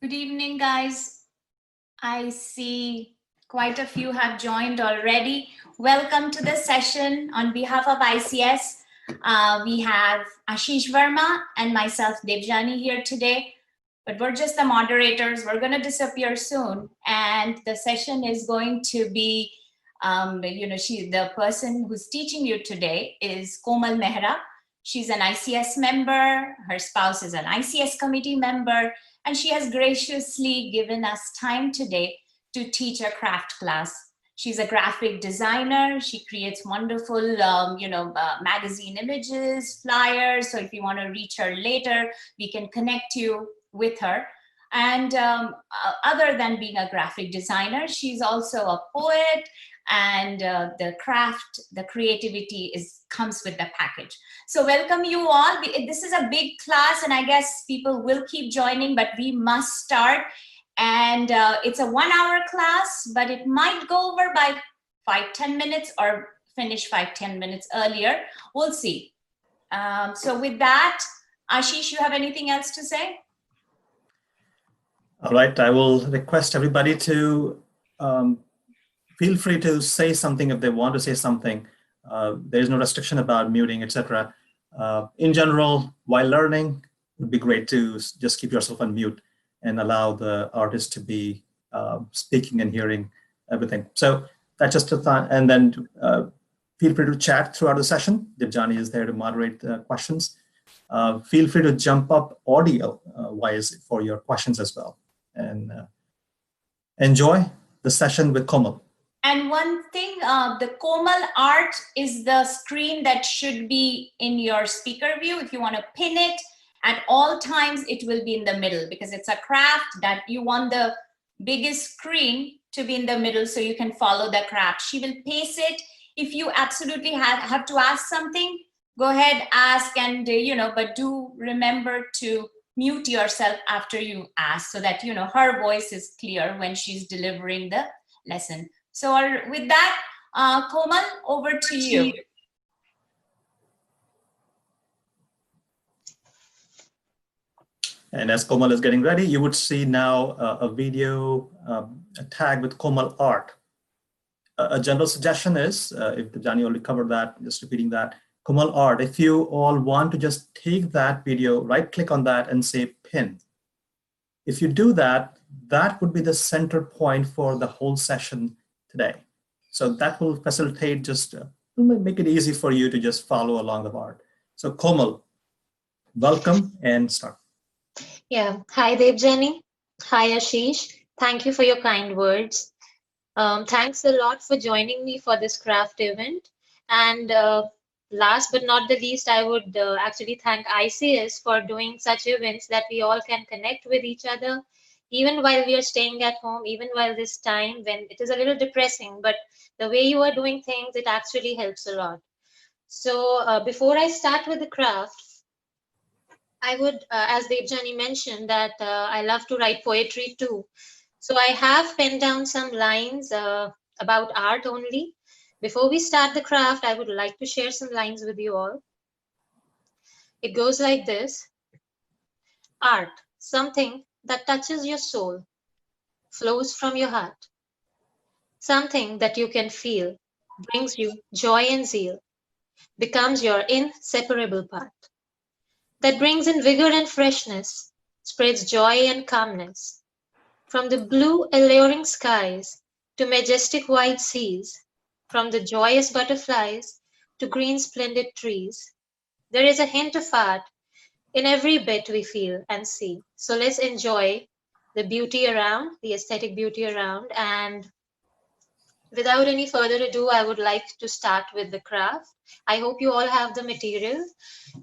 Good evening, guys. I see quite a few have joined already. Welcome to the session on behalf of ICS. We have Ashish Verma and myself, Devjani, here today, but we're just the moderators. We're going to disappear soon, and the session is going to be, the person who's teaching you today is Komal Mehra. She's an ICS member. Her spouse is an ICS committee member. And she has graciously given us time today to teach a craft class. She's a graphic designer. She creates wonderful, magazine images, flyers. So if you want to reach her later, we can connect you with her. And other than being a graphic designer, she's also a poet, and the craft, the creativity comes with the package. So welcome you all. This is a big class, and I guess people will keep joining, but we must start. And it's a 1 hour class, but it might go over by 5-10 minutes or finish 5-10 minutes earlier. We'll see. So with that, Ashish, you have anything else to say? All right, I will request everybody to feel free to say something if they want to say something. There is no restriction about muting, etc. In general, while learning, it would be great to just keep yourself on mute and allow the artist to be speaking and hearing everything. So that's just a thought. And then feel free to chat throughout the session. Devjani is there to moderate the questions. Feel free to jump up audio-wise for your questions as well. And enjoy the session with Komal. And one thing, the Komal art is the screen that should be in your speaker view. If you want to pin it at all times, it will be in the middle because it's a craft that you want the biggest screen to be in the middle so you can follow the craft. She will pace it. If you absolutely have to ask something, go ahead, ask, and but do remember to mute yourself after you ask so that her voice is clear when she's delivering the lesson. So with that, Komal, over to you. And as Komal is getting ready, you would see now a video, a tag with Komal art. A general suggestion is, if Devjani already covered that, just repeating that, Komal art, if you all want to just take that video, right click on that and say pin. If you do that, that would be the center point for the whole session today. So that will facilitate, just make it easy for you to just follow along the art. So Komal, welcome and start. Yeah, hi Devjani. Hi Ashish. Thank you for your kind words. Thanks a lot for joining me for this craft event. And last but not the least, I would actually thank ICS for doing such events that we all can connect with each other, even while we are staying at home, even while this time when it is a little depressing, but the way you are doing things, it actually helps a lot. So before I start with the craft, I would, as Devjani mentioned, that I love to write poetry too. So I have penned down some lines about art only. Before we start the craft, I would like to share some lines with you all. It goes like this. Art, something that touches your soul, flows from your heart. Something that you can feel, brings you joy and zeal, becomes your inseparable part. That brings in vigor and freshness, spreads joy and calmness. From the blue alluring skies to majestic white seas, from the joyous butterflies to green splendid trees, there is a hint of art in every bit we feel and see. So let's enjoy the beauty around, the aesthetic beauty around. And without any further ado, I would like to start with the craft. I hope you all have the material.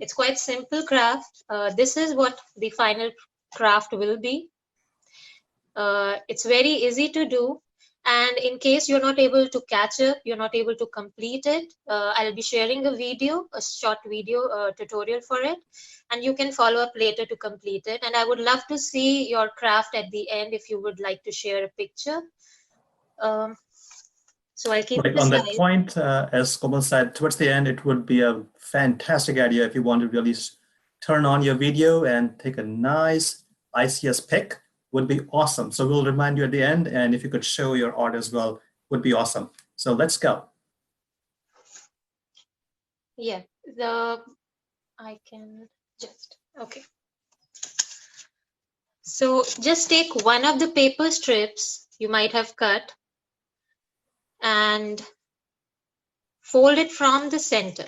It's quite simple craft. This is what the final craft will be. It's very easy to do. And in case you're not able to catch it, you're not able to complete it, I'll be sharing a video, a short video tutorial for it. And you can follow up later to complete it. And I would love to see your craft at the end if you would like to share a picture. So I'll keep it on aside. that point, as Komal said, towards the end, it would be a fantastic idea if you want to really turn on your video and take a nice ICS pic would be awesome. So we'll remind you at the end, and if you could show your art as well, would be awesome. So let's go. Yeah, I can just, okay. So just take one of the paper strips you might have cut and fold it from the center.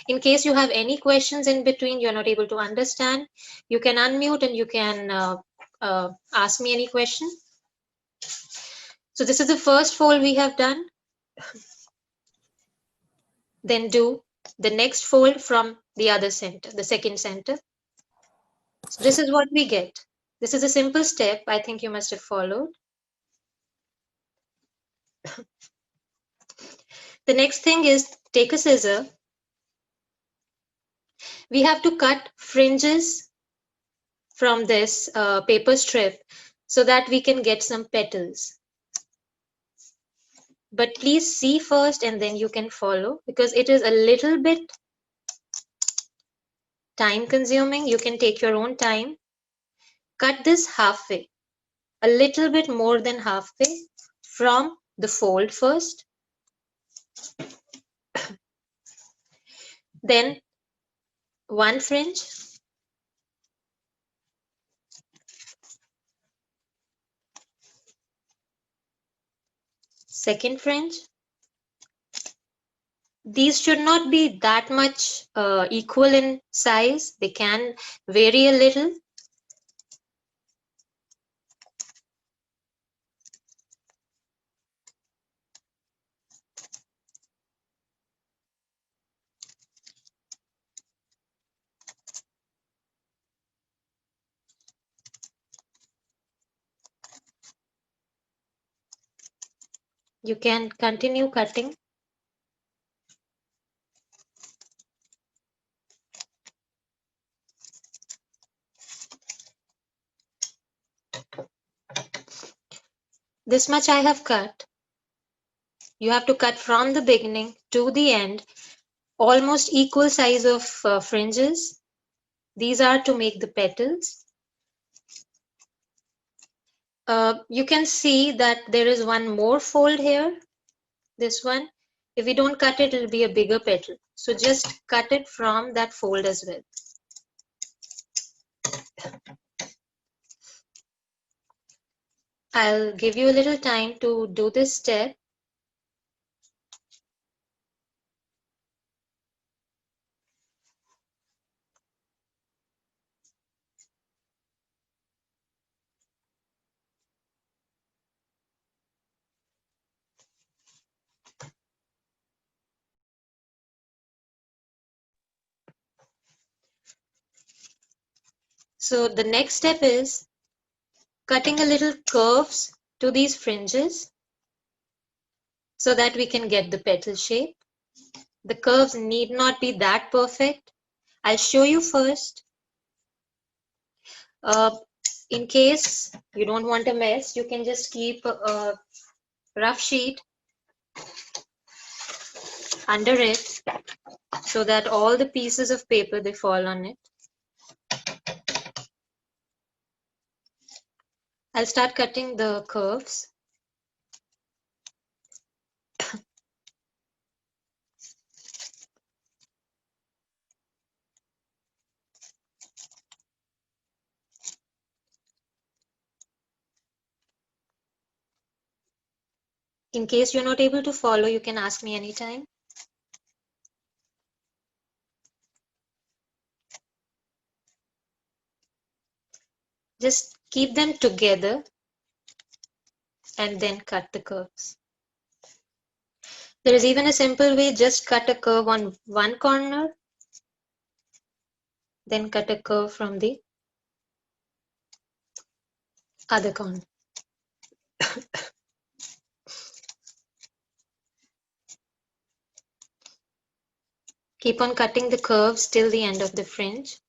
In case you have any questions in between, you're not able to understand, you can unmute and you can ask me any question. So this is the first fold we have done. Then do the next fold from the other center, the second center. So this is what we get. This is a simple step I think you must have followed. The next thing is take a scissor. We have to cut fringes from this paper strip so that we can get some petals. But please see first and then you can follow, because it is a little bit time consuming. You can take your own time. Cut this halfway, a little bit more than halfway from the fold first. Then one fringe, second fringe. These should not be that much equal in size. They can vary a little. You can continue cutting. This much I have cut. You have to cut from the beginning to the end, almost equal size of fringes. These are to make the petals. You can see that there is one more fold here, this one. If we don't cut it, it will be a bigger petal. So just cut it from that fold as well. I'll give you a little time to do this step. So the next step is cutting a little curves to these fringes so that we can get the petal shape. The curves need not be that perfect. I'll show you first. In case you don't want a mess, you can just keep a rough sheet under it so that all the pieces of paper, they fall on it. I'll start cutting the curves. In case you're not able to follow, you can ask me anytime. Just keep them together and then cut the curves. There is even a simple way, just cut a curve on one corner, then cut a curve from the other corner. Keep on cutting the curves till the end of the fringe.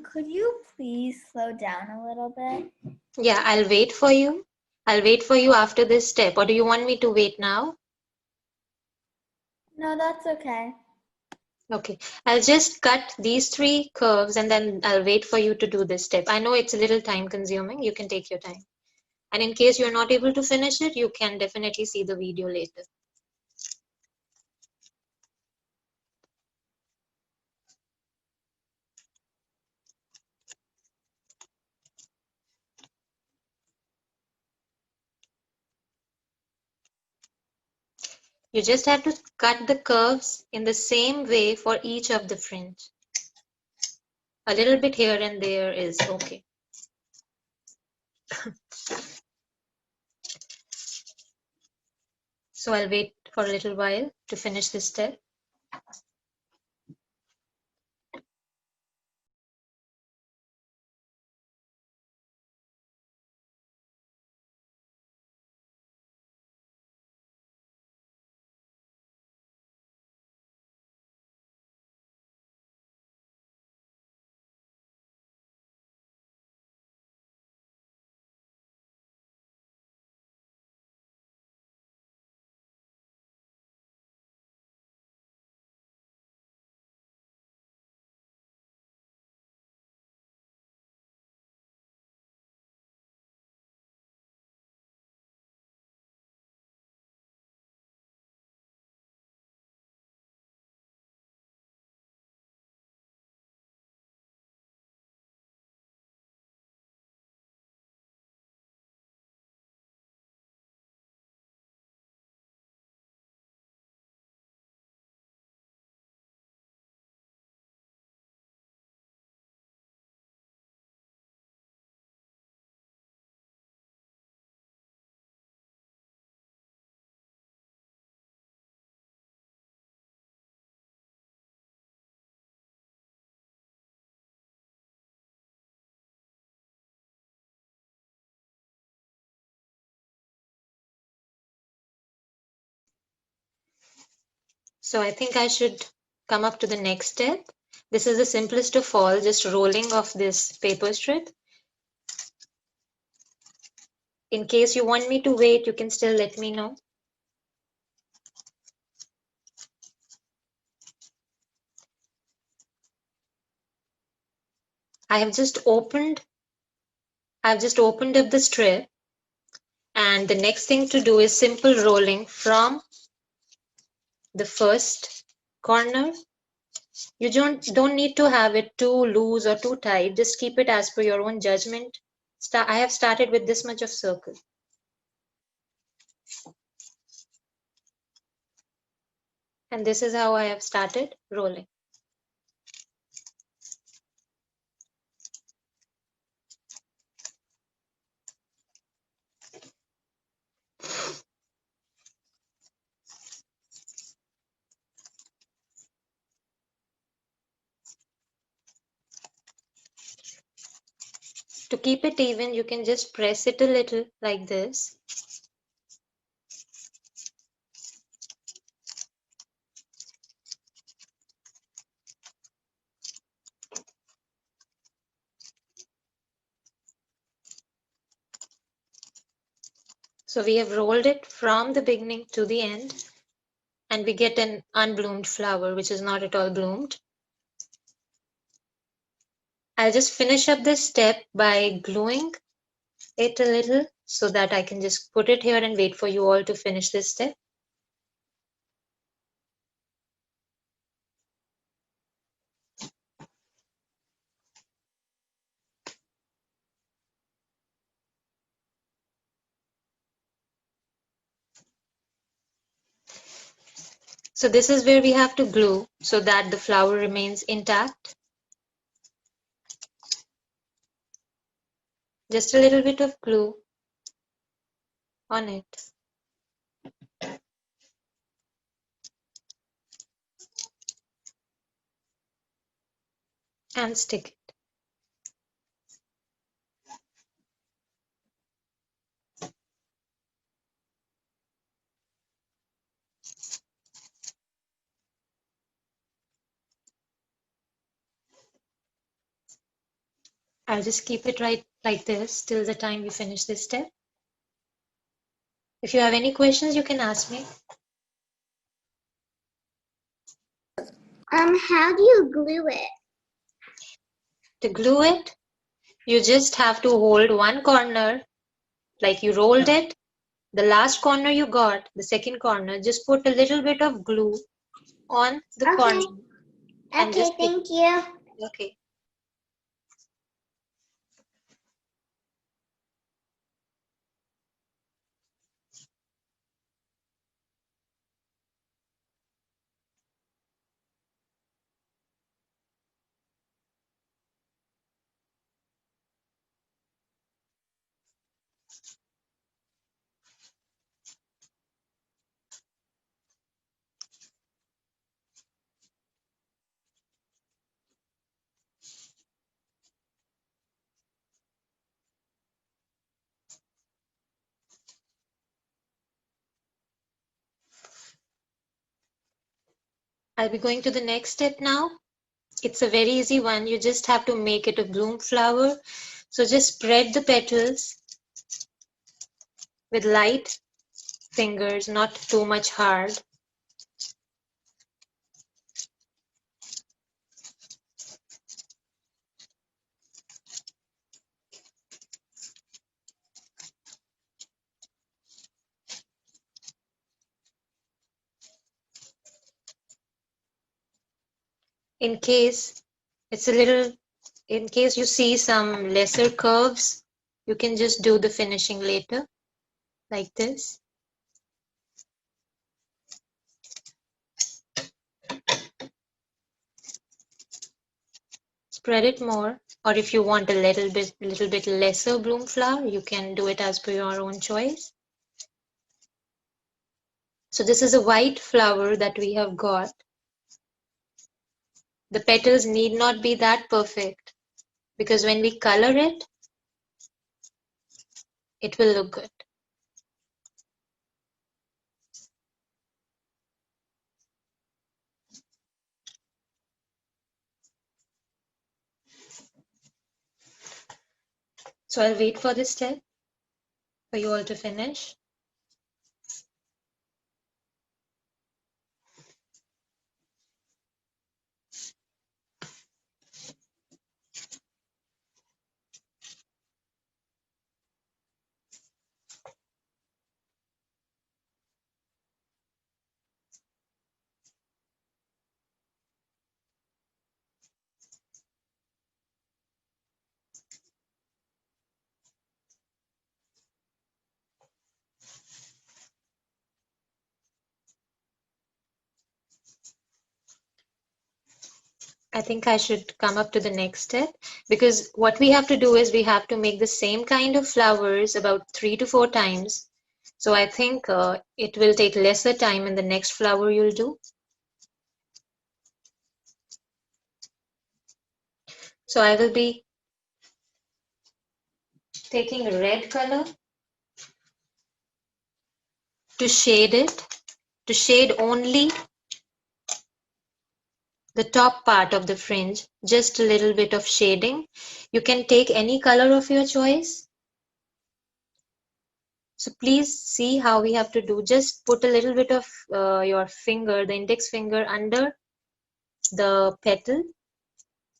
Could you please slow down a little bit? Yeah, I'll wait for you. I'll wait for you after this step. Or do you want me to wait now? No, that's okay. Okay, I'll just cut these 3 curves and then I'll wait for you to do this step. I know it's a little time consuming. You can take your time. And in case you're not able to finish it, you can definitely see the video later. You just have to cut the curves in the same way for each of the fringe. A little bit here and there is okay. So I'll wait for a little while to finish this step. So I think I should come up to the next step. This is the simplest of all, just rolling of this paper strip. In case you want me to wait, you can still let me know. I've just opened up the strip, and the next thing to do is simple rolling from the first corner. You don't need to have it too loose or too tight. Just keep it as per your own judgment. I have started with this much of circle. And this is how I have started rolling. To keep it even, you can just press it a little like this. So we have rolled it from the beginning to the end, and we get an unbloomed flower, which is not at all bloomed. I'll just finish up this step by gluing it a little so that I can just put it here and wait for you all to finish this step. So this is where we have to glue so that the flower remains intact. Just a little bit of glue on it. And stick it. I'll just keep it right like this till the time we finish this step. If you have any questions, you can ask me. How do you glue it? To glue it, you just have to hold one corner, like you rolled it. The last corner you got, the second corner, just put a little bit of glue on the corner. And Okay, thank you. Okay. I'll be going to the next step now. It's a very easy one. You just have to make it a bloom flower. So just spread the petals with light fingers, not too much hard. In case in case you see some lesser curves, you can just do the finishing later, like this. Spread it more, or if you want a little bit lesser bloom flower, you can do it as per your own choice. So this is a white flower that we have got. The petals need not be that perfect, because when we color it, it will look good. So I'll wait for this step for you all to finish. I think I should come up to the next step, because what we have to do is we have to make the same kind of flowers about 3 to 4 times. So I think it will take lesser time in the next flower you'll do. So I will be taking a red color to shade it, to shade only the top part of the fringe, just a little bit of shading. You can take any color of your choice. So please see how we have to do. Just put a little bit of your finger, the index finger, under the petal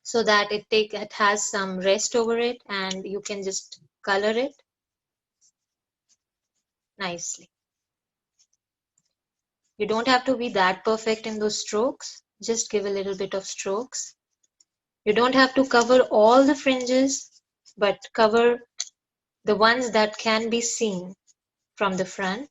so that it has some rest over it, and you can just color it nicely. You don't have to be that perfect in those strokes. Just give a little bit of strokes. You don't have to cover all the fringes, but cover the ones that can be seen from the front.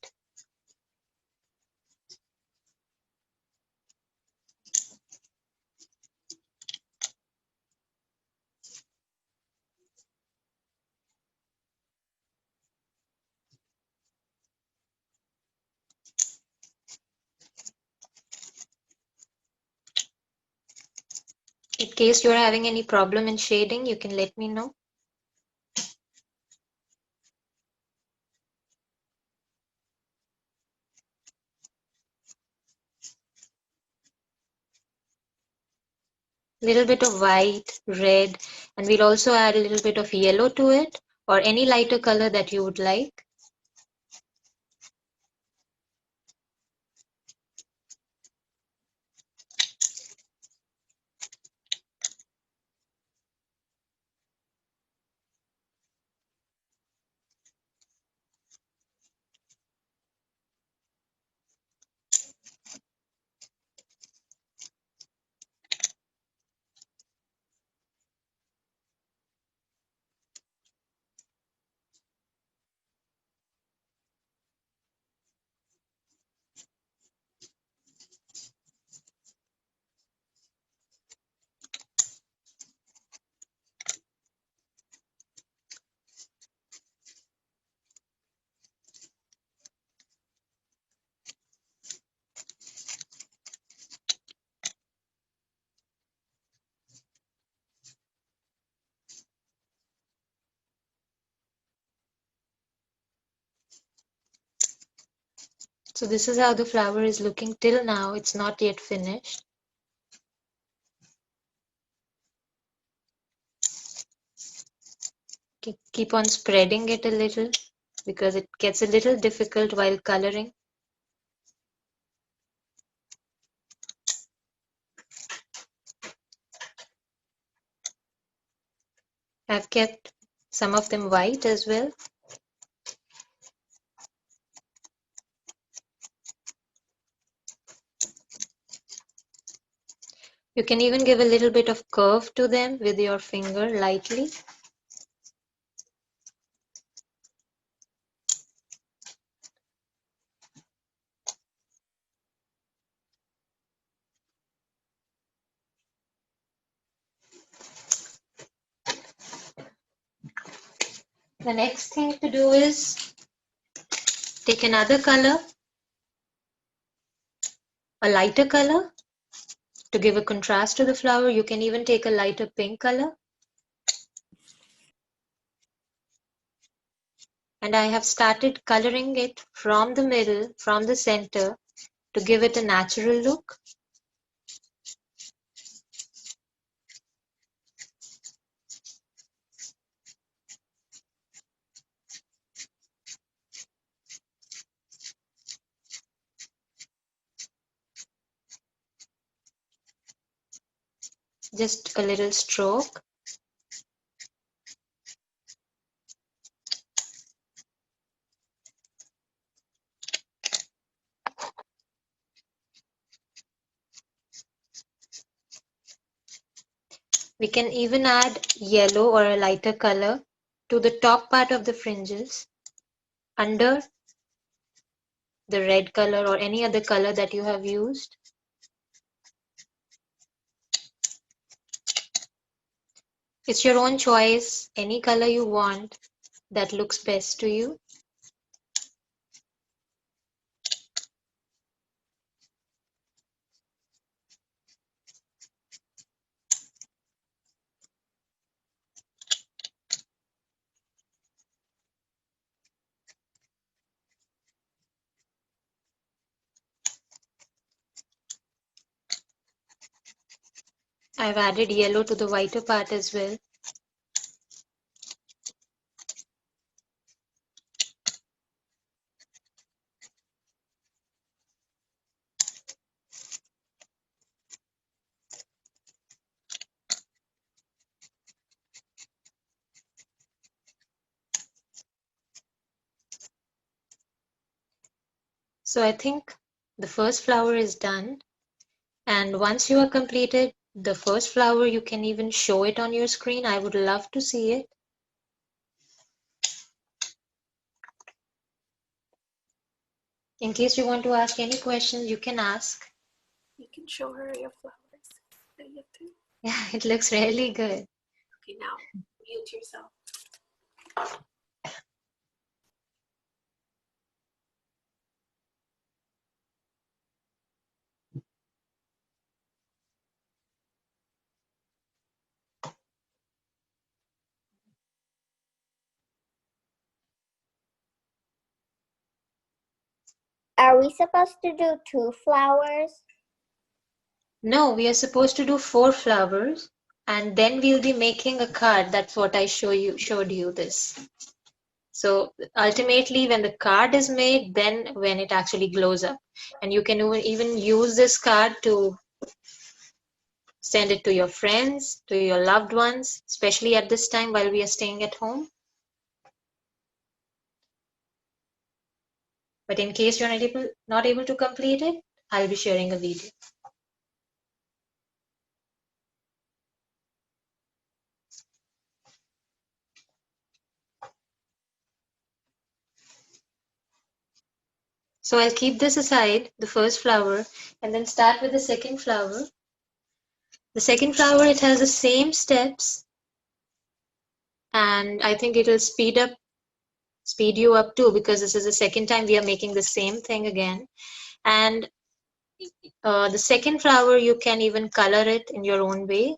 In case you're having any problem in shading, you can let me know. Little bit of white, red, and we'll also add a little bit of yellow to it, or any lighter color that you would like. So this is how the flower is looking till now. It's not yet finished. Keep on spreading it a little because it gets a little difficult while coloring. I've kept some of them white as well. You can even give a little bit of curve to them with your finger lightly. The next thing to do is take another color, a lighter color, to give a contrast to the flower. You can even take a lighter pink color. And I have started coloring it from the middle, from the center, to give it a natural look. Just a little stroke. We can even add yellow or a lighter color to the top part of the fringes under the red color or any other color that you have used. It's your own choice, any color you want that looks best to you. I've added yellow to the whiter part as well. So I think the first flower is done. And once you are completed the first flower, you can even show it on your screen. I would love to see it. In case you want to ask any questions, you can ask. You can show her your flowers. Yeah, it looks really good. Okay, now mute yourself. Are we supposed to do 2 flowers? No, we are supposed to do 4 flowers and then we'll be making a card. That's what I showed you this. So ultimately when the card is made, then when it actually glows up. And you can even use this card to send it to your friends, to your loved ones, especially at this time while we are staying at home. But in case you're not able to complete it, I'll be sharing a video. So I'll keep this aside, the first flower, and then start with the second flower. The second flower, it has the same steps, and I think it'll speed you up too, because this is the second time we are making the same thing again. And the second flower, you can even color it in your own way,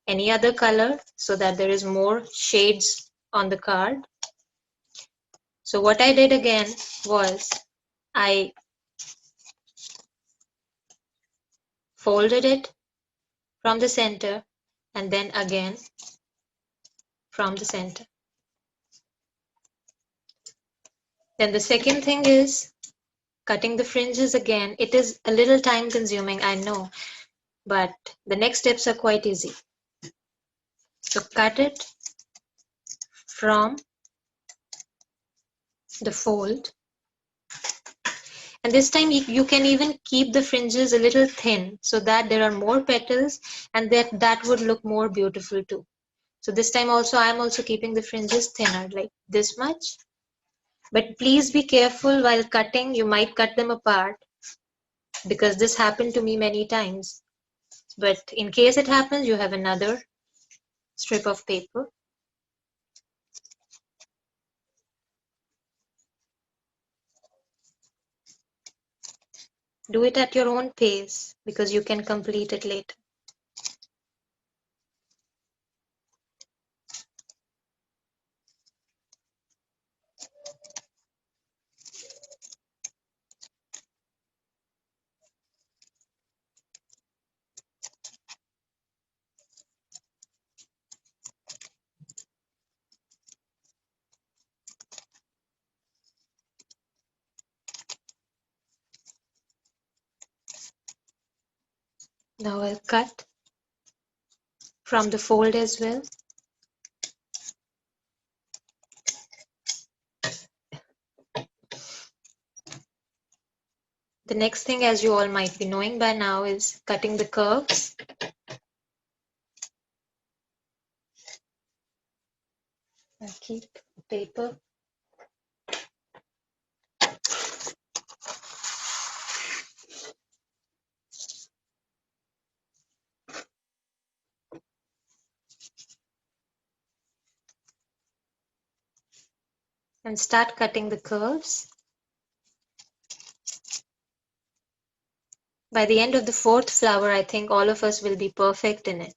any other color, so that there is more shades on the card. So what I did again was I folded it from the center and then again from the center. Then the second thing is cutting the fringes again. It is a little time consuming, I know, but the next steps are quite easy. So cut it from the fold. And this time you can even keep the fringes a little thin so that there are more petals and that would look more beautiful too. So this time also I am also keeping the fringes thinner, like this much. But please be careful while cutting, you might cut them apart because this happened to me many times. But in case it happens, you have another strip of paper. Do it at your own pace because you can complete it later. Now I'll cut from the fold as well. The next thing, as you all might be knowing by now, is cutting the curves. I'll keep paper. And start cutting the curves. By the end of the fourth flower, I think all of us will be perfect in it.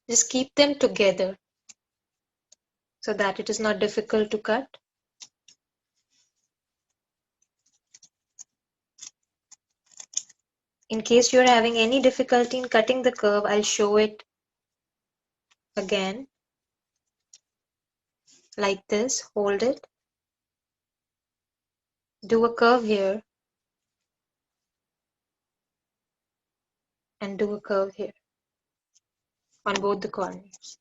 Just keep them together so that it is not difficult to cut. In case you're having any difficulty in cutting the curve, I'll show it again. Like this, hold it. Do a curve here. And do a curve here on both the corners.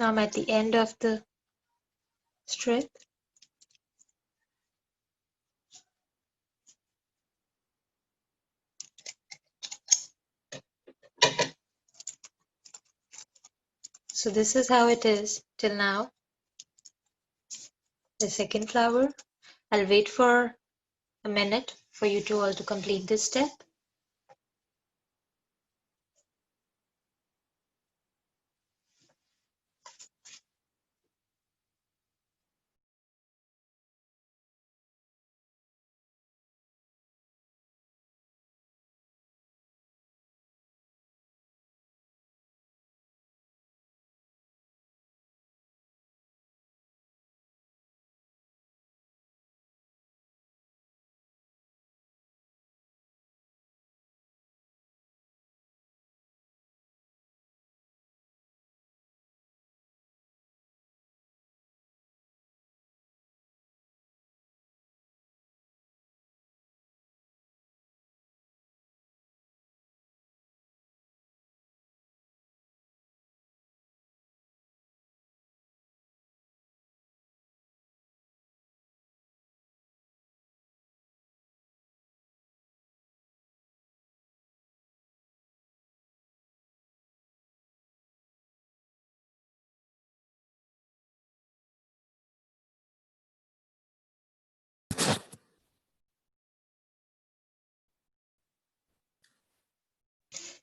Now I'm at the end of the strip. So this is how it is till now. The second flower. I'll wait for a minute for you to all to complete this step.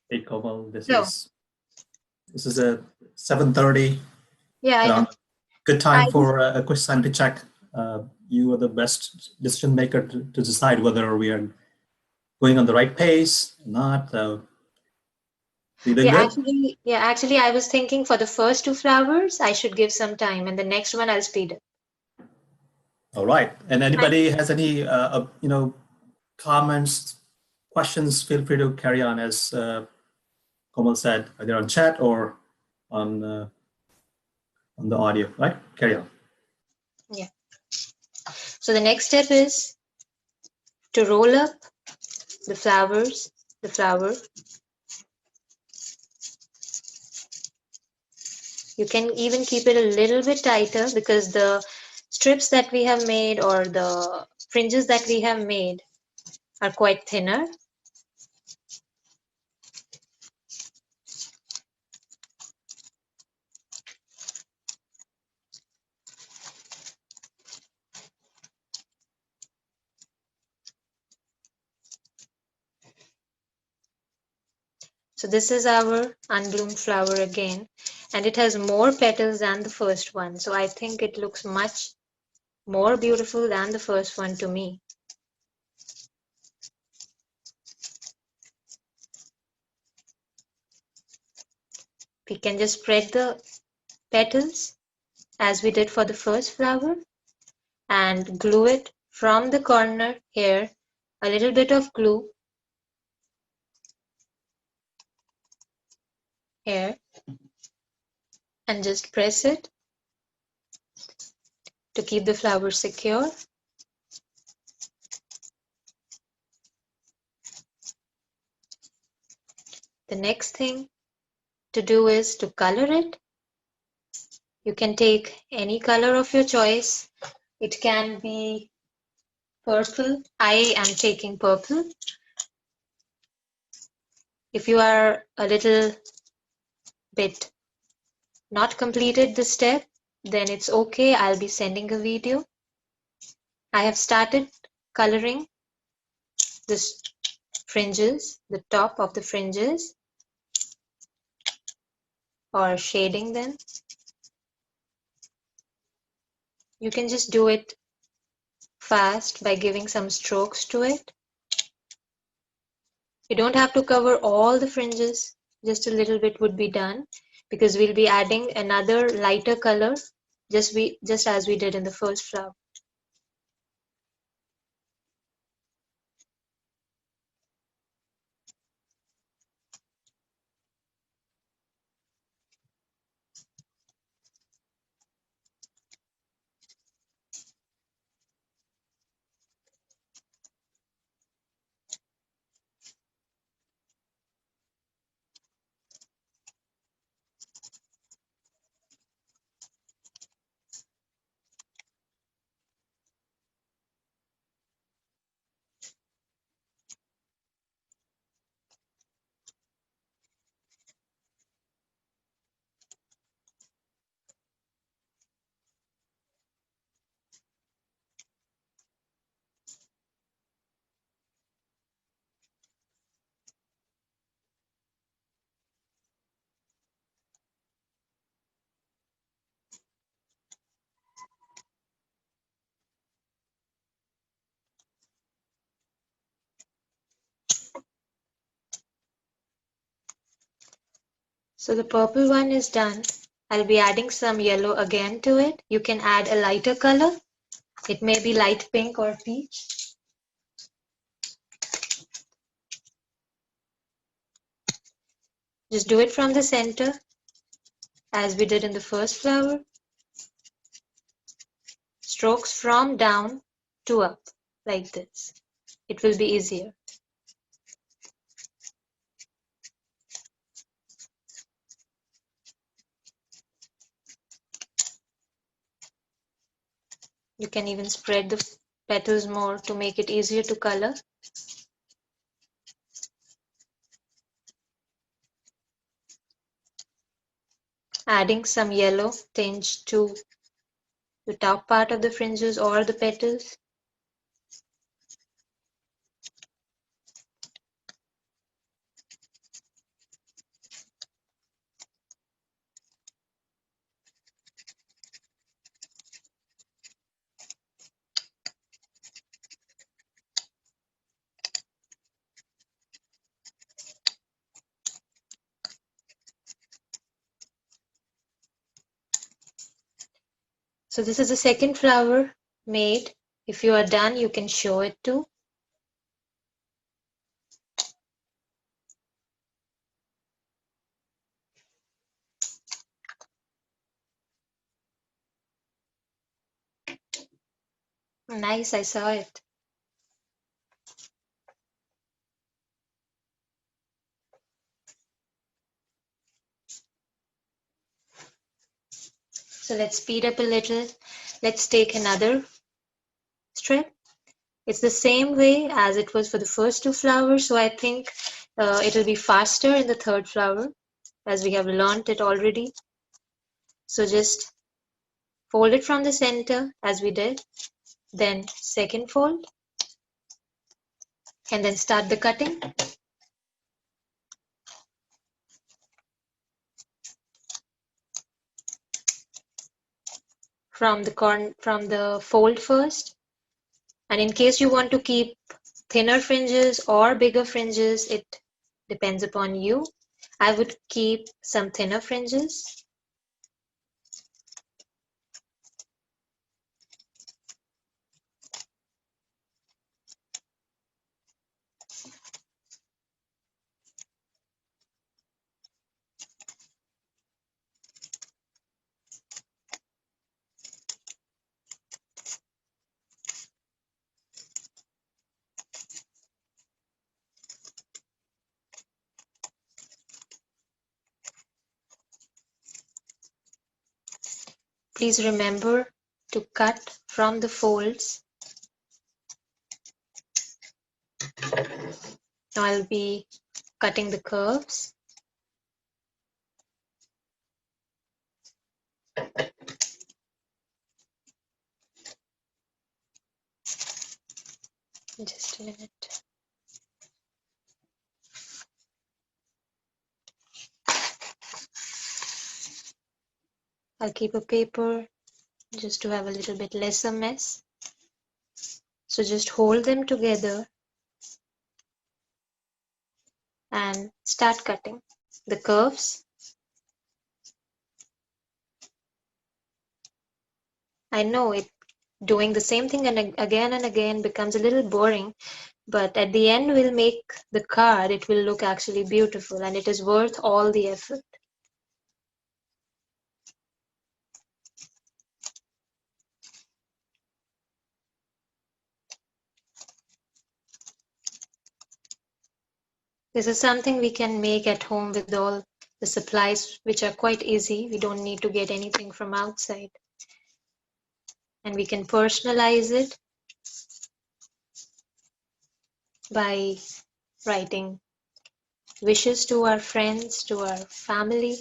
Hey, Komal, this No. is a 7:30. Yeah, I know. Good time I for a quick sanity check. You are the best decision maker to decide whether we are going on the right pace or not. You doing good? actually, I was thinking for the first two flowers, I should give some time, and the next one I'll speed up. All right. And anybody has any comments, questions? Feel free to carry on, as Komal said, either on chat or on the audio. Right? Carry on. Yeah. So the next step is to roll up the flower. You can even keep it a little bit tighter because the strips that we have made or the fringes that we have made are quite thinner. So this is our unbloomed flower again, and it has more petals than the first one. So I think it looks much more beautiful than the first one to me. We can just spread the petals as we did for the first flower and glue it from the corner here, a little bit of glue here, and just press it to keep the flower secure. The next thing to do is to color it. You can take any color of your choice. It can be purple. I am taking purple. If you are a little bit not completed the step, then it's okay. I'll be sending a video. I have started coloring this fringes, the top of the fringes, or shading them. You can just do it fast by giving some strokes to it. You don't have to cover all the fringes, just a little bit would be done because we'll be adding another lighter color just as we did in the first flower. So the purple one is done. I'll be adding some yellow again to it. You can add a lighter color. It may be light pink or peach. Just do it from the center as we did in the first flower. Strokes from down to up like this. It will be easier. You can even spread the petals more to make it easier to color. Adding some yellow tinge to the top part of the fringes or the petals. So this is the second flower made. If you are done, you can show it too. Nice, I saw it. So let's speed up a little. Let's take another strip. It's the same way as it was for the first two flowers, so I think it will be faster in the third flower as we have learned it already. So just fold it from the center as we did, then second fold, and then start the cutting. From the fold first, and in case you want to keep thinner fringes or bigger fringes, it depends upon you. I would keep some thinner fringes. Please remember to cut from the folds. Now I'll be cutting the curves. Just a minute. I'll keep a paper just to have a little bit lesser mess. So just hold them together and start cutting the curves. I know it doing the same thing and again becomes a little boring, but at the end we'll make the card, it will look actually beautiful and it is worth all the effort. This is something we can make at home with all the supplies, which are quite easy. We don't need to get anything from outside. And we can personalize it by writing wishes to our friends, to our family.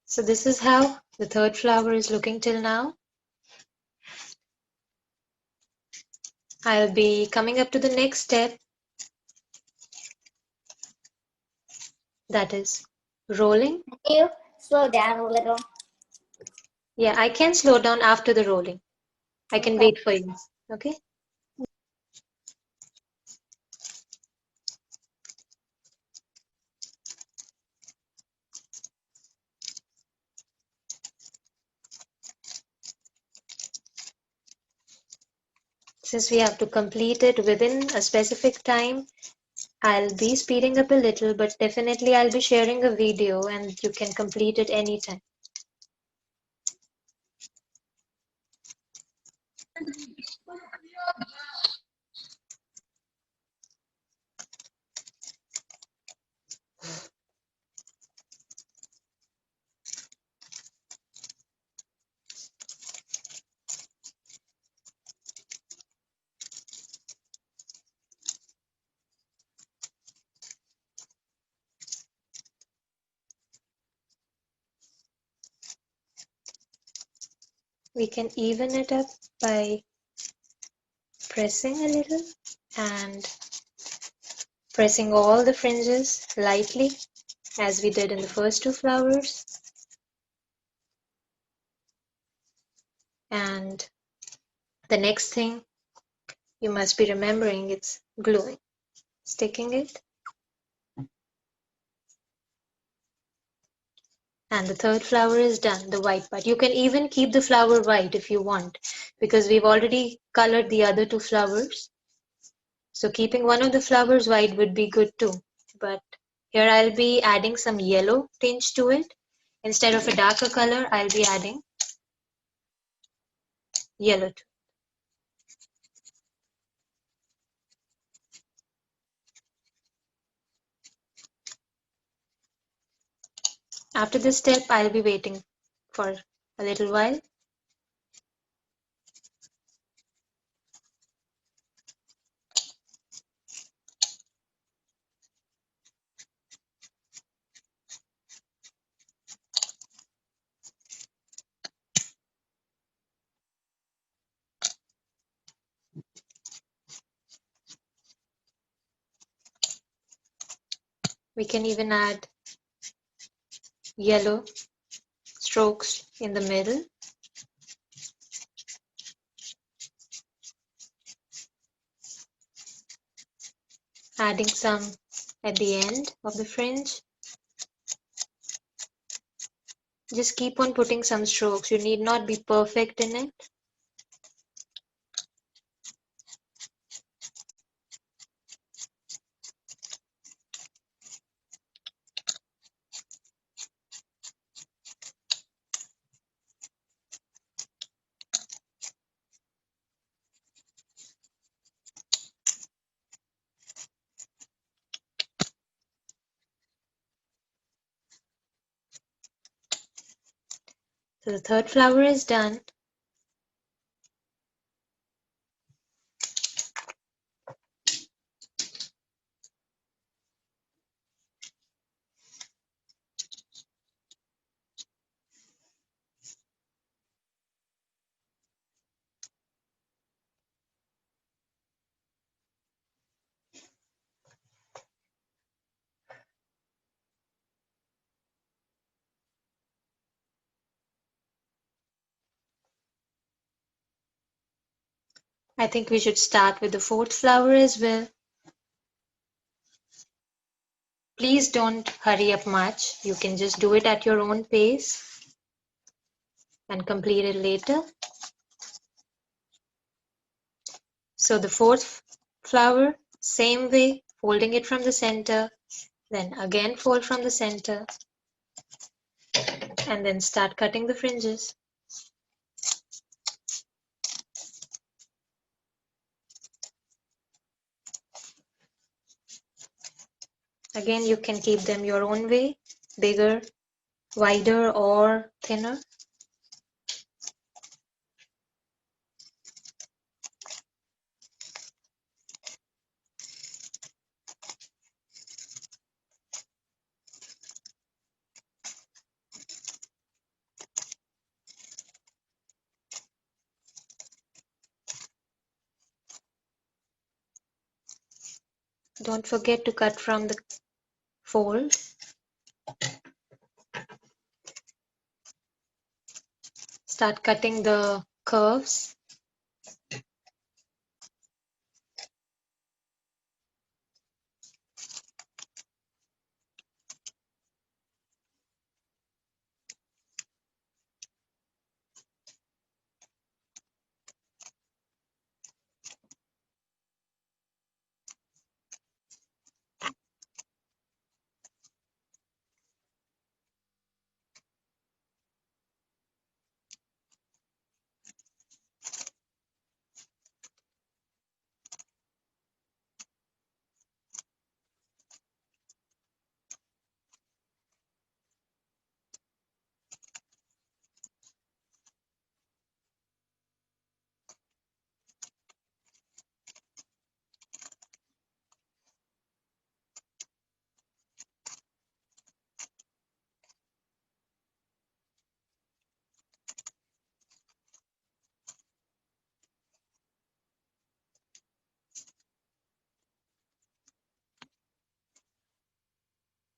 So this is how the third flower is looking till now. I'll be coming up to the next step, that is rolling. Can you slow down a little? Yeah, I can slow down after the rolling. I can Okay. wait for you. Okay. Since we have to complete it within a specific time, I'll be speeding up a little, but definitely I'll be sharing a video and you can complete it anytime. We can even it up by pressing a little and pressing all the fringes lightly as we did in the first two flowers. And the next thing you must be remembering, it's gluing, sticking it. And the third flower is done, the white part. You can even keep the flower white if you want, because we've already colored the other two flowers. So keeping one of the flowers white would be good too. But here I'll be adding some yellow tinge to it. Instead of a darker color, I'll be adding yellow to it. After this step, I'll be waiting for a little while. We can even add yellow strokes in the middle. Adding some at the end of the fringe. Just keep on putting some strokes. You need not be perfect in it. So the third flower is done. I think we should start with the fourth flower as well. Please don't hurry up much. You can just do it at your own pace and complete it later. So the fourth flower, same way, folding it from the center, then again fold from the center, and then start cutting the fringes. Again, you can keep them your own way, bigger, wider, or thinner. Don't forget to cut from the fold. Start cutting the curves.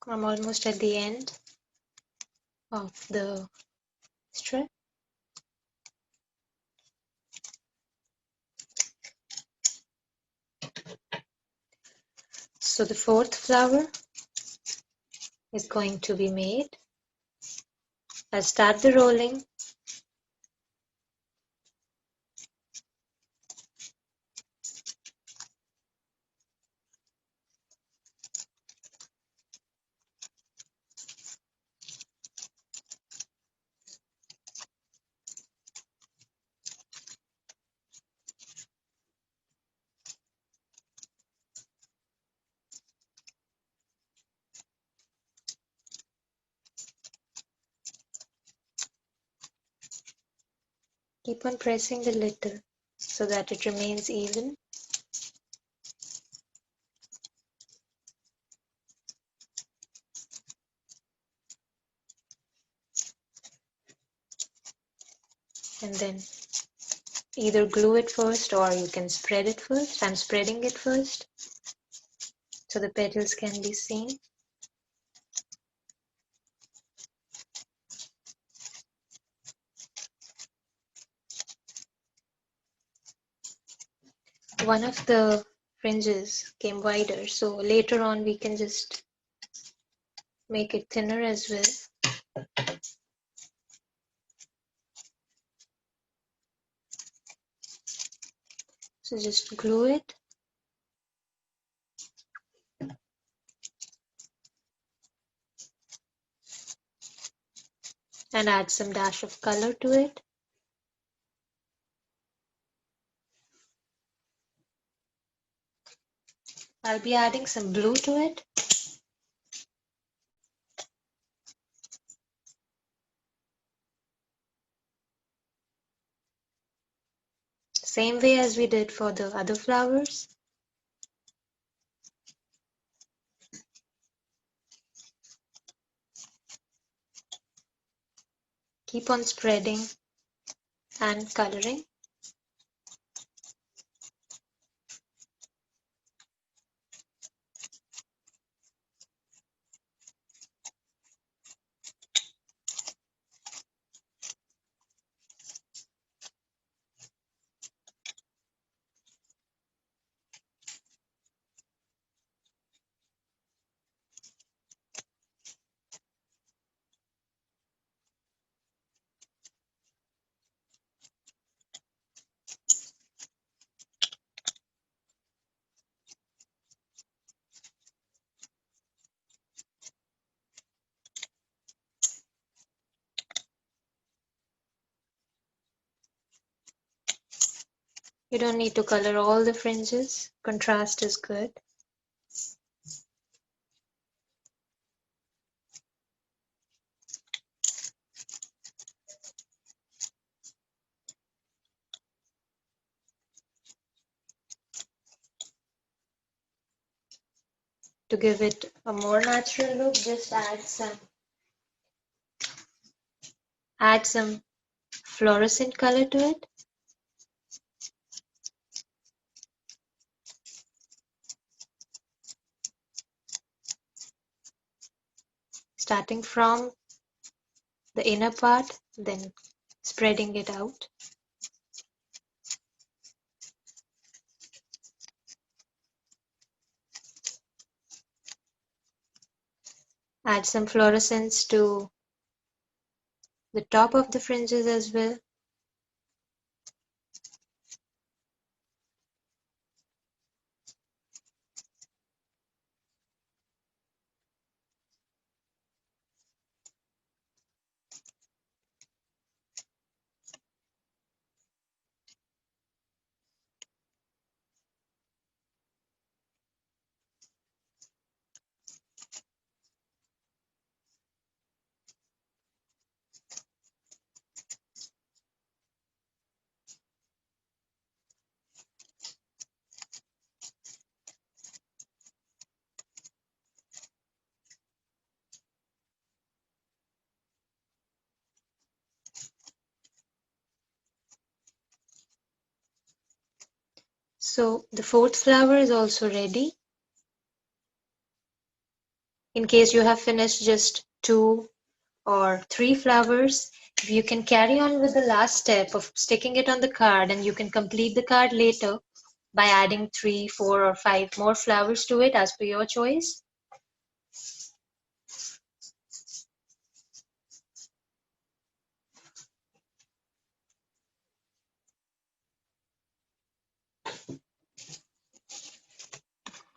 I'm almost at the end of the strip. So the fourth flower is going to be made. I'll start the rolling. Keep on pressing the little so that it remains even. And then either glue it first or you can spread it first. I'm spreading it first so the petals can be seen. One of the fringes came wider, so later on we can just make it thinner as well. So just glue it. And add some dash of color to it. I'll be adding some blue to it. Same way as we did for the other flowers. Keep on spreading and coloring. You don't need to color all the fringes. Contrast is good. To give it a more natural look, just add some fluorescent color to it. starting from the inner part, then spreading it out. Add some fluorescence to the top of the fringes as well. So the fourth flower is also ready. In case you have finished just 2 or 3 flowers, you can carry on with the last step of sticking it on the card, and you can complete the card later by adding 3, 4, or 5 more flowers to it as per your choice.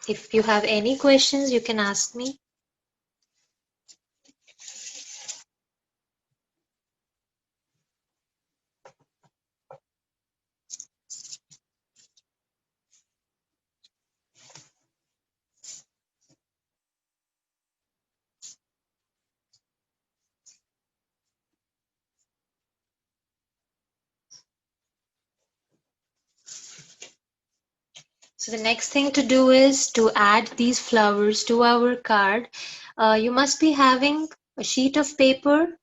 If you have any questions, you can ask me. So the next thing to do is to add these flowers to our card. You must be having a sheet of paper,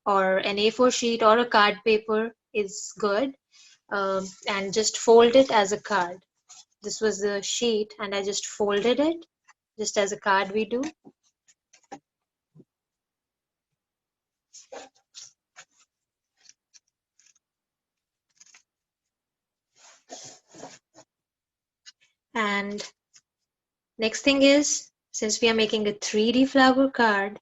or an A4 sheet, or a card paper is good, and just fold it as a card. This was the sheet and I just folded it just as a card we do. And next thing is, since we are making a 3D flower card,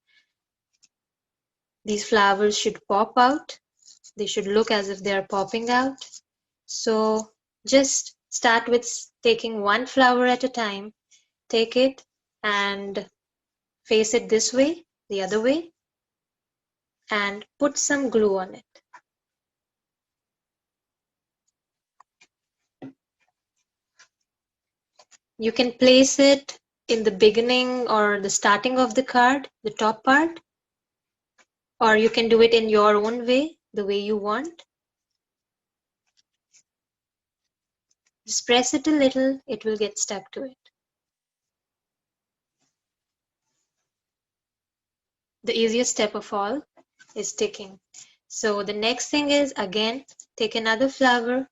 these flowers should pop out. They should look as if they are popping out. So just start with taking one flower at a time. Take it and face it this way, the other way, and put some glue on it. You can place it in the beginning or the starting of the card, the top part, or you can do it in your own way, the way you want. Just press it a little, it will get stuck to it. The easiest step of all is sticking. So the next thing is, again, take another flower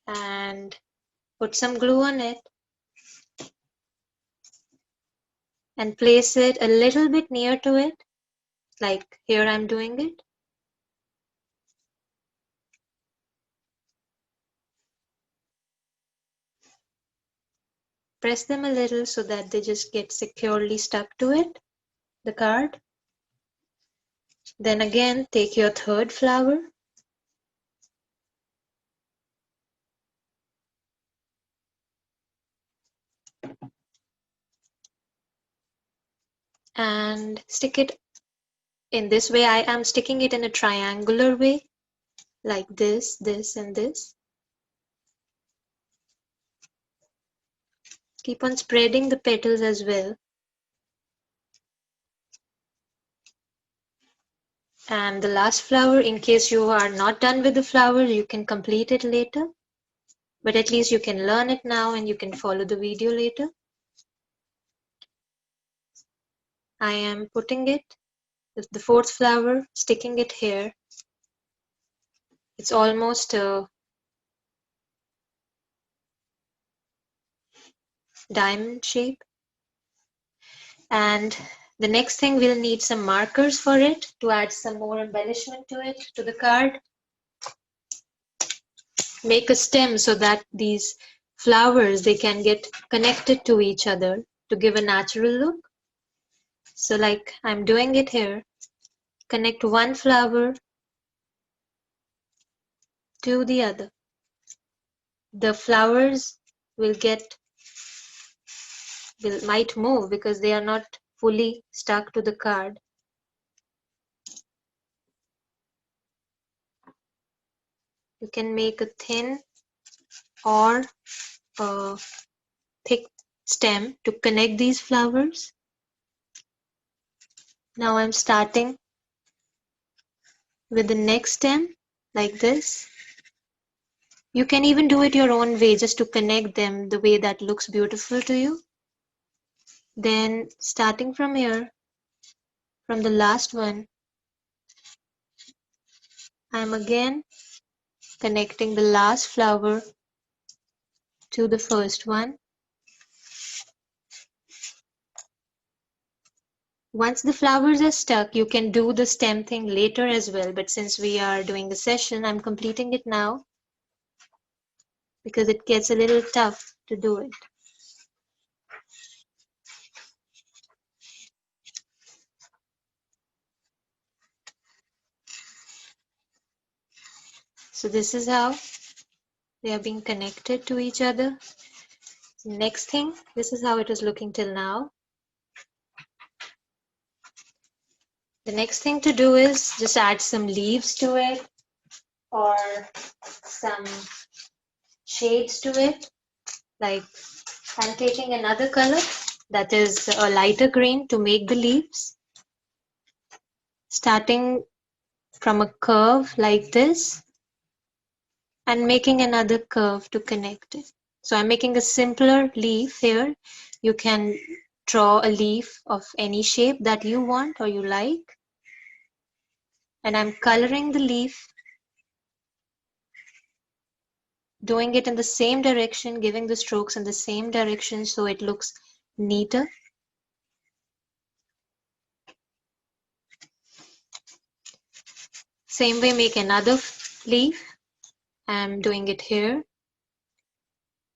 and put some glue on it and place it a little bit near to it, like here I'm doing it. Press them a little so that they just get securely stuck to it, the card. Then again, take your third flower and stick it in this way. I am sticking it in a triangular way, like this, this, and this. Keep on spreading the petals as well. And the last flower, in case you are not done with the flower, you can complete it later. But at least you can learn it now and you can follow the video later. I am putting it, the fourth flower, sticking it here. It's almost a diamond shape. And The next thing, we'll need some markers for it to add some more embellishment to it, to the card. Make a stem so that these flowers, they can get connected to each other to give a natural look. So like I'm doing it here, connect one flower to the other. The flowers might move because they are not fully stuck to the card. You can make a thin or a thick stem to connect these flowers. Now I'm starting with the next stem like this. You can even do it your own way just to connect them the way that looks beautiful to you. Then starting from here, from the last one, I'm again connecting the last flower to the first one. Once the flowers are stuck, you can do the stem thing later as well, but since we are doing the session, I'm completing it now because it gets a little tough to do it. So this is how they are being connected to each other. Next thing, this is how it is looking till now. The next thing to do is just add some leaves to it or some shades to it. Like I'm taking another color that is a lighter green to make the leaves. Starting from a curve like this and making another curve to connect it. So I'm making a simpler leaf here. You can draw a leaf of any shape that you want or you like. And I'm coloring the leaf, doing it in the same direction, giving the strokes in the same direction so it looks neater. Same way, make another leaf. I'm doing it here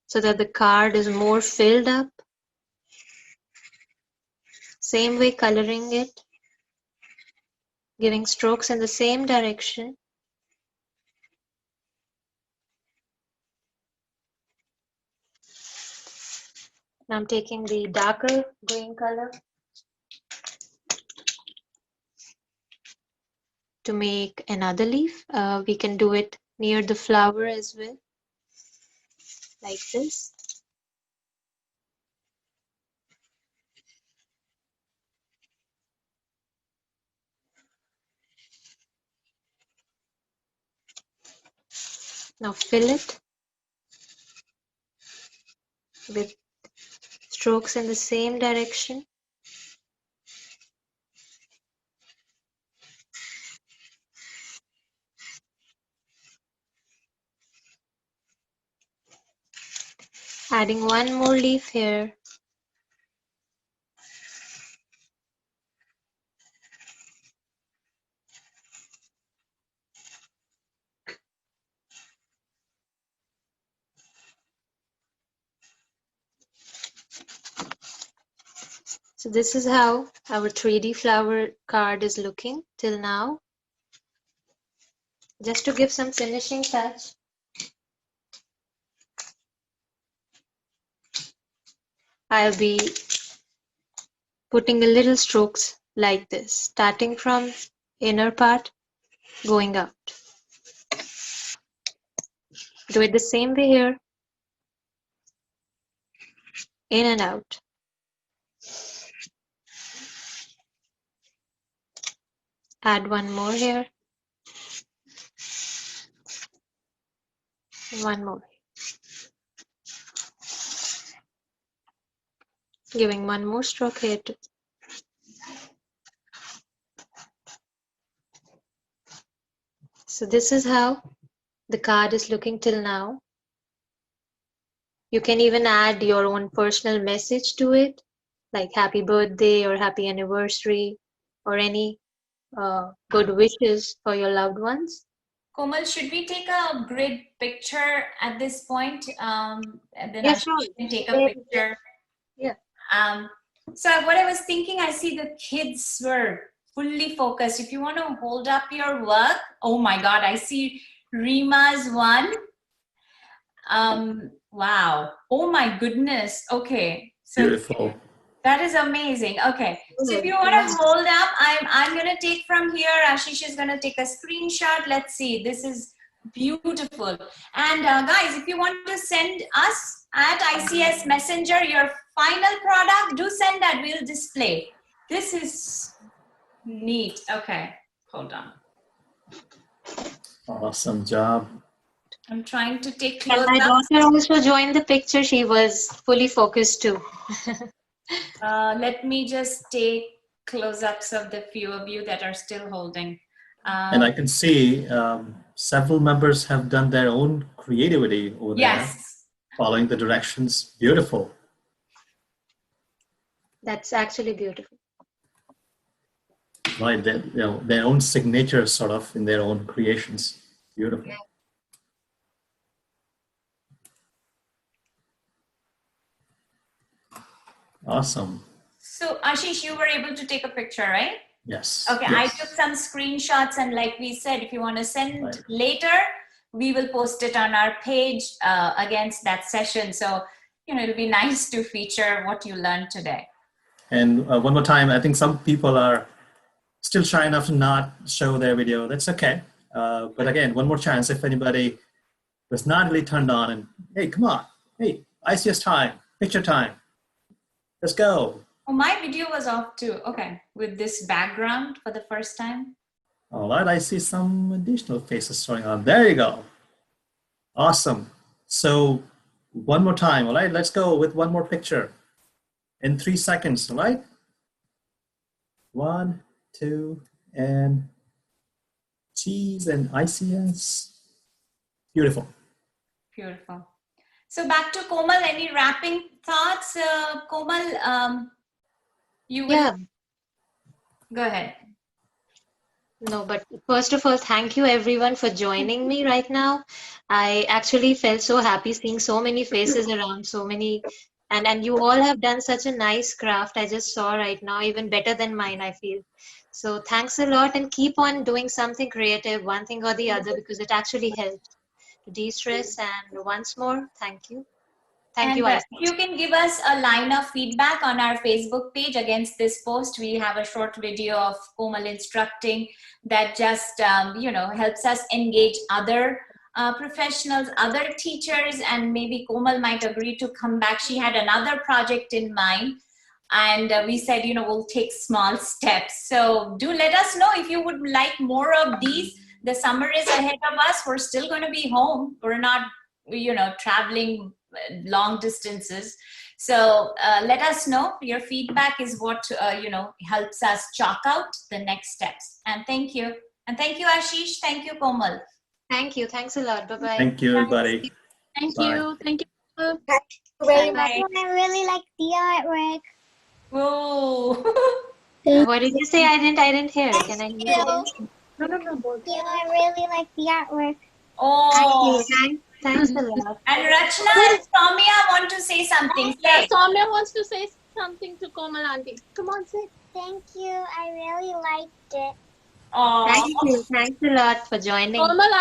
so that the card is more filled up. Same way, coloring it, giving strokes in the same direction. Now I'm taking the darker green color to make another leaf. We can do it near the flower as well, like this. Now fill it with strokes in the same direction. Adding one more leaf here. So this is how our 3D flower card is looking till now. Just to give some finishing touch, I'll be putting a little strokes like this, starting from inner part, going out. Do it the same way here, in and out. Add one more here. One more. Giving one more stroke here too. So this is how the card is looking till now. You can even add your own personal message to it like happy birthday or happy anniversary or any good wishes for your loved ones? Komal, should we take a grid picture at this point? And then Yeah, Ashish sure. can take a picture. Yeah. So what I was thinking, I see the kids were fully focused. If you want to hold up your work, oh my God, I see Rima's one. Wow. Oh my goodness. Okay. So Beautiful. that is amazing. Okay. So if you want to hold up, I'm going to take from here. Ashish is going to take a screenshot. Let's see. This is beautiful. And guys, if you want to send us at ICS Messenger your final product, do send that. We'll display. This is neat. Okay. Hold on. Awesome job. I'm trying to take And close my up. daughter also joined the picture. She was fully focused too. Let me just take close-ups of the few of you that are still holding. And I can see several members have done their own creativity over there, Yes. following the directions. Beautiful. That's actually beautiful. Right, their own signature sort of in their own creations. Beautiful. Awesome. So Ashish, you were able to take a picture, right? Yes. Okay, yes. I took some screenshots, and like we said, if you want to send Right. later, we will post it on our page against that session. So, it'll be nice to feature what you learned today. And one more time, I think some people are still shy enough to not show their video. That's okay. But again, one more chance if anybody was not really turned on and, hey, come on. Hey, ICS time, picture time. Let's go. Oh, my video was off too. Okay, with this background for the first time. All right, I see some additional faces showing on. There you go. Awesome. So one more time, all right? Let's go with one more picture in 3 seconds, all right? 1, 2, and cheese and ICS. Beautiful. Beautiful. So back to Komal, any wrapping thoughts? Komal, you will Yeah. go ahead. No, but first of all, thank you everyone for joining me right now. I actually felt so happy seeing so many faces around, so many, and you all have done such a nice craft. I just saw right now, even better than mine, I feel. So thanks a lot, and keep on doing something creative, one thing or the other, because it actually helps to de-stress. And once more, thank you. Thank you, And ICS. you can give us a line of feedback on our Facebook page against this post. We have a short video of Komal instructing that just, helps us engage other professionals, other teachers, and maybe Komal might agree to come back. She had another project in mind, and we said, we'll take small steps. So do let us know if you would like more of these. The summer is ahead of us. We're still going to be home. We're not, traveling long distances. So let us know. Your feedback is what, helps us chalk out the next steps. And thank you. And thank you, Ashish. Thank you, Komal. Thank you. Thanks a lot. Bye-bye. Thank you, everybody. Thank Bye. you. Thank you. Very Bye. much. I really like the artwork. Whoa. What did you say? I didn't hear. Can I hear it again? No. Yeah, I really like the artwork. Oh. Thanks a lot. And Rachna and Soumya want to say something. Yeah, Say. Soumya wants to say something to Komal auntie. Come on, say. Thank you. I really liked it. Oh. Thank you. Thanks a lot for joining. Komal,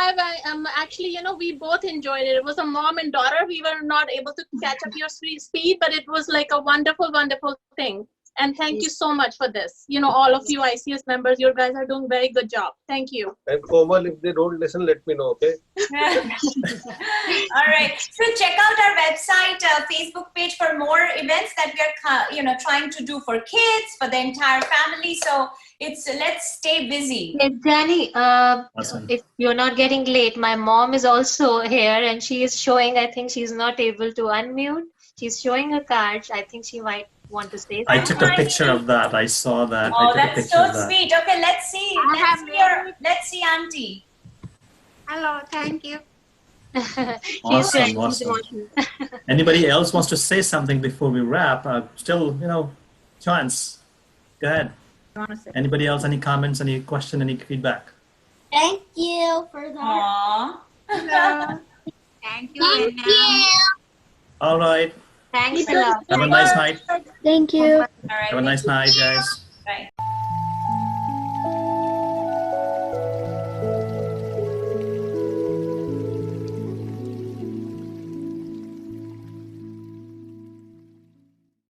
actually, we both enjoyed it. It was a mom and daughter. We were not able to catch up your speed, but it was like a wonderful, wonderful thing. And thank you so much for this. All of you ICS members, you guys are doing very good job. Thank you. And Komal, if they don't listen, let me know, okay? All right. So check out our website, Facebook page for more events that we are, trying to do for kids, for the entire family. So let's stay busy. Hey, Danny, Awesome. if you're not getting late, my mom is also here and she is showing, I think she's not able to unmute. She's showing her cards. I think she might want to say I something. took a picture of that. I saw that. I Oh, took a that's picture so of that. sweet. Okay, let's see. Let's see Auntie. Hello, thank you. She's Awesome. Anybody else wants to say something before we wrap? Still, Chance, go ahead. Anybody else? Any comments? Any question? Any feedback? Thank you for that. Aww. Thank you. Thank you. All right. Thanks a lot. Have a nice night. Thank you. All right. Have a nice night, guys. Bye.